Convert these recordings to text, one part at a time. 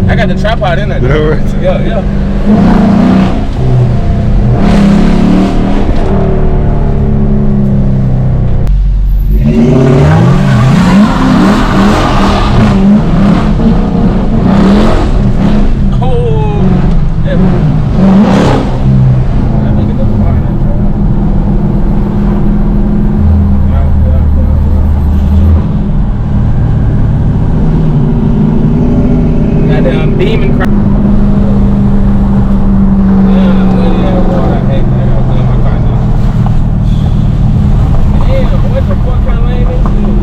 I got the tripod in there. Yeah, yeah. Demon crap. Damn, what the fuck kind of lane is this?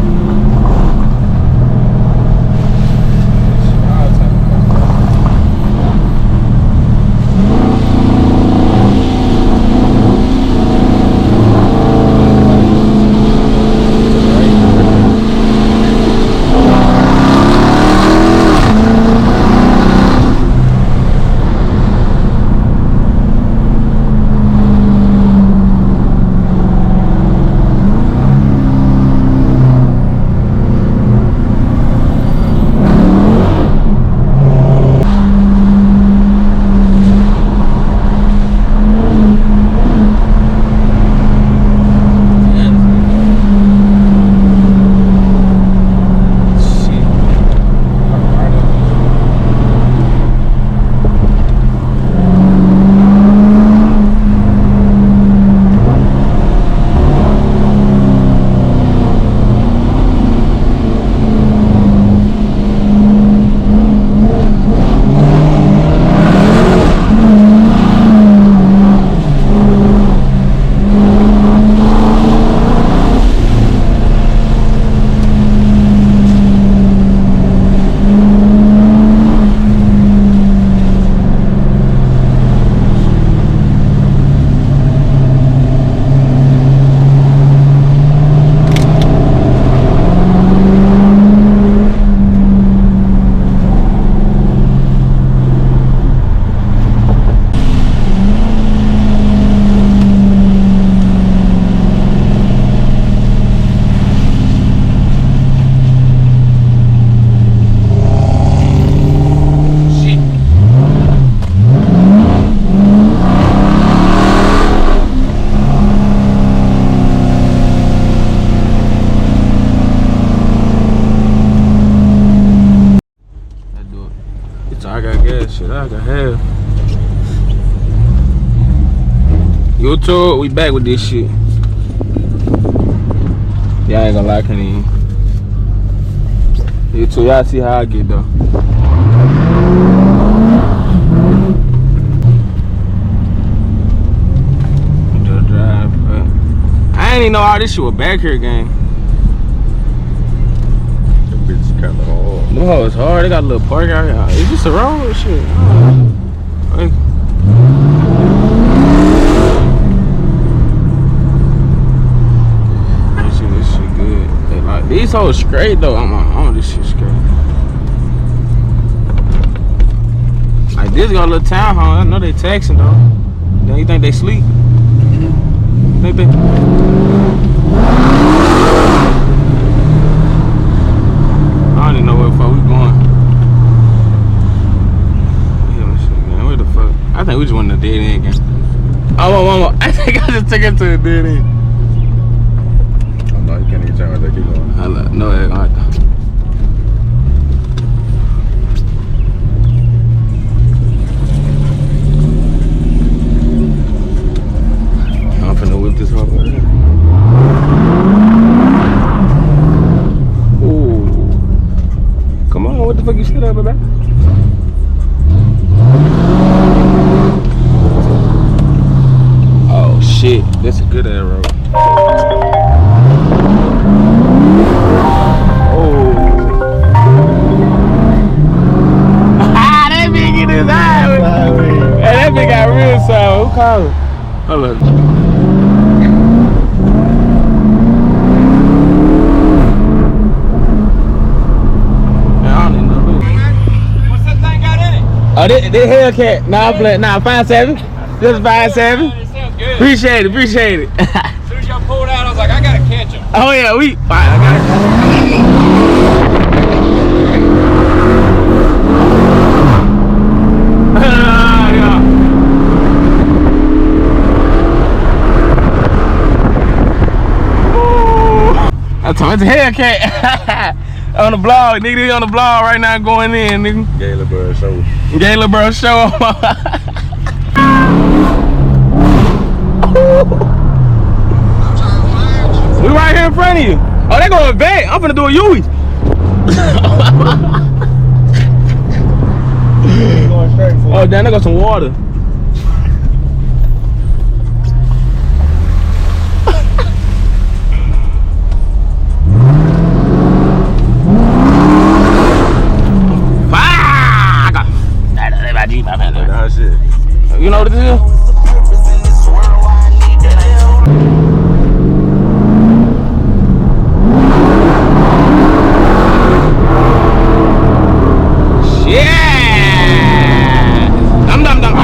I got gas, shit, I got half. YouTube, we back with this shit. Y'all ain't gonna lie, can't even. YouTube, y'all see how I get though. Just drive, but I ain't even know all this shit was back here, gang. It's kind of hard. No, it's hard. They got a little park out here. Is this a road or shit? Hey. This shit good. They like these hoes straight though. I'm on this shit straight. Like this got a little town hall. I know they taxing though. Then you think they sleep? Think they? I don't even know where the fuck we going. Yeah, shit, man. Where the fuck? I think we just went to the dead end again. Oh, one more. I think I just took it to the dead end. Oh, no, you can't even turn right there. Keep going. No, I don't. I'm finna whip this hard right here. Come on, what the fuck you shit up about? Oh shit, that's a good ass road. Oh. That bitch in his eye. Hey, that bitch got real sour. Who called him? Hold up. Oh, this Hellcat. Nah, I'm playing. Nah, 5.7. This is 5.7. It sounds good. Appreciate it, appreciate it. As soon as y'all pulled out, I was like, I gotta catch him. Oh yeah, I got it. What's the Hellcat? On the blog, nigga. He on the blog right now going in, nigga. Gay little bird show. Gay little bird show. We right here in front of you. Oh, they going back. I'm finna do a Yui. Going straight for Oh, damn, there goes some water. Nah, shit. You know what it is? Yeah! Dum dum dum.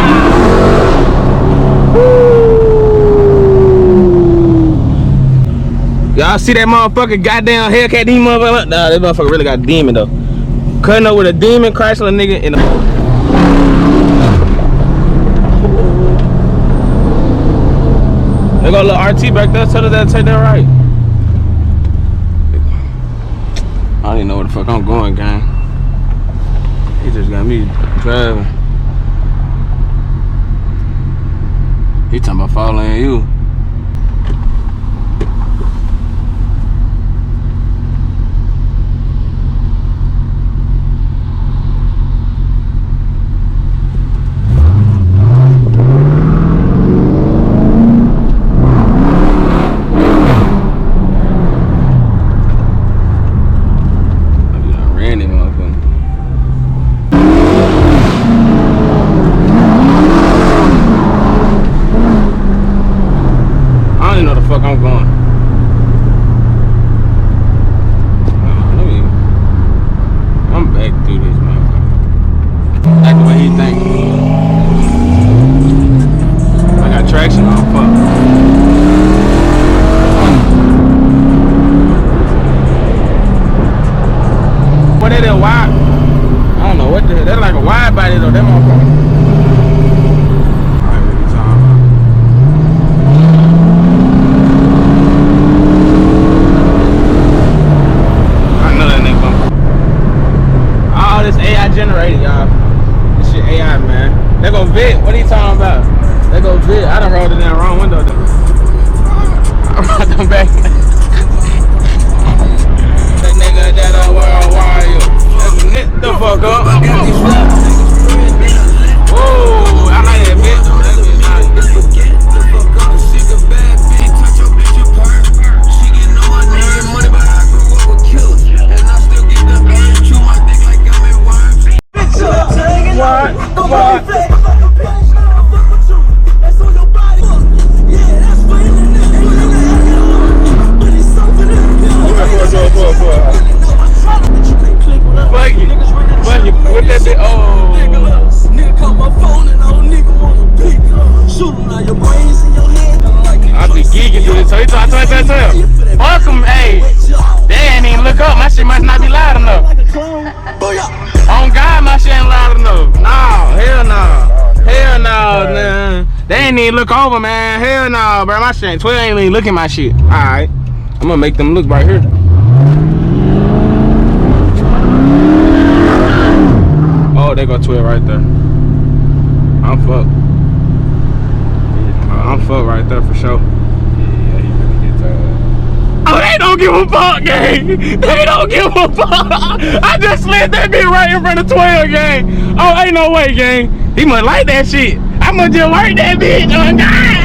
Y'all see that motherfucker goddamn Hellcat demon motherfucker? Nah, that motherfucker really got a demon though. Cutting up with a demon Chrysler nigga in the. They got a little RT back there. Tell her that take that right. I don't even know where the fuck I'm going, gang. He just got me driving. He talking about following you. I'm going. I'm back through this motherfucker. That's the way he think. I got traction on, fuck. What is that wide? I don't know what the hell. That's like a wide body though, that motherfucker. Generated, y'all. This shit AI, man. They go Vic. What are you talking about? They go Vic. I done rolled it down the wrong window though. I rolled them back. That nigga that a world warrior. Let's knit the fuck up. Whoa, I like that bitch. Fuck him, hey. They ain't even look up. My shit must not be loud enough. On God, my shit ain't loud enough. No, hell no. Hell no, man. They ain't even look over, man. Hell no, bro. My shit ain't 12 ain't even look at my shit. Alright. I'm gonna make them look right here. Oh, they go 12 right there. I'm fucked. I'm fucked right there for sure. Oh, they don't give a fuck, gang. They don't give a fuck. I just slid that bitch right in front of 12, gang. Oh, ain't no way, gang. He must like that shit. I must just work that bitch. Oh, God.